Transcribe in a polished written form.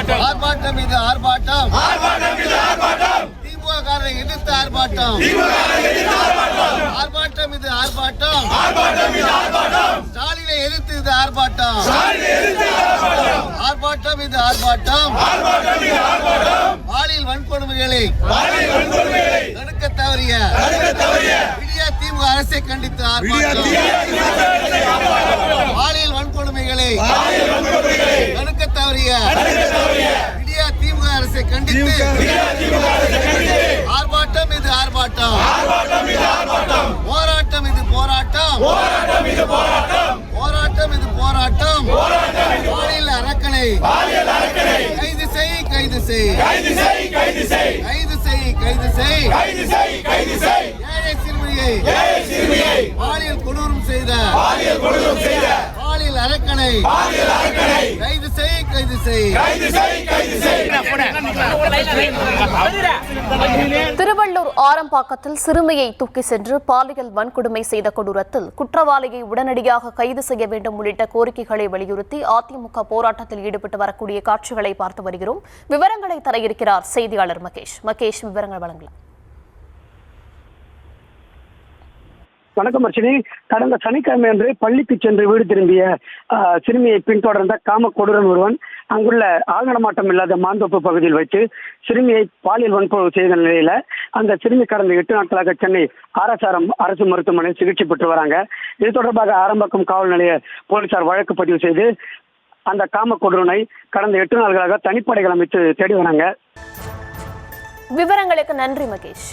ஆர்ப்பாட்டம் இது ஆர்ப்பாட்டம். திமுக காரரை எதிர்த்து ஆர்ப்பாட்டம். ஆர்ப்பாட்டம் இது ஆர்ப்பாட்டம். ஸ்டாலினை எதிர்த்து இது ஆர்ப்பாட்டம். ஆர்ப்பாட்டம் இது ஆர்ப்பாட்டம். பாலியல் வன்கொடுமைகளை தடுக்க தவறிய விடியா திமுக அரசை கண்டித்து ஆர்ப்பாட்டம். பாலியல் வன்கொடுமைகளை தடுக்க தவறிய விடியா திமுக அரசை கண்டித்து ஆர்ப்பாட்டம் இது ஆர்ப்பாட்டம். போராட்டம் இது போராட்டம். போராட்டம் இது போராட்டம். பாலியல் அரக்கனை கைது செய், கைது செய், கைது செய், கைது செய், கைது செய், கைது செய். ஏழை சிறுமியை பாலியல் கொடூரம் செய்த பாலியல் அரக்கனை கைது செய், கைது செய், கைது செய், கைது செய். திருவள்ளூர் ஆரம்பாக்கத்தில் சிறுமியை தூக்கி சென்று பாலியல் வன்கொடுமை செய்த கொடூரத்தில் குற்றவாளியை உடனடியாக கைது செய்ய வேண்டும் உள்ளிட்ட கோரிக்கைகளை வலியுறுத்தி அதிமுக போராட்டத்தில் ஈடுபட்டு வரக்கூடிய காட்சிகளை பார்த்து வருகிறோம். விவரங்களை தர இருக்கிறார் செய்தியாளர் மகேஷ். விவரங்கள் வழங்கலாம். வணக்கம் அர்ச்சனி. கடந்த சனிக்கிழமை அன்று பள்ளிக்கு சென்று வீடு திரும்பிய சிறுமியை பின்தொடர்ந்த காம கொடூரன் ஒருவன் அங்குள்ள ஆழ்நடமாட்டம் இல்லாத மாந்தோப்பு பகுதியில் வைத்து சிறுமியை பாலியல் வன்கொடுமை செய்த நிலையில அந்த சிறுமி கடந்த 8 நாட்களாக சென்னை ஆர்எஸ்ஆர்எம் அரசு மருத்துவமனையில் சிகிச்சை பெற்று வராங்க. இது தொடர்பாக ஆரம்பாக்கம் காவல் நிலைய போலீசார் வழக்கு பதிவு செய்து அந்த காம கொடூரனை கடந்த 8 நாட்களாக தனிப்படைகள் அமைத்து தேடி வராங்க. விவரங்களுக்கு நன்றி மகேஷ்.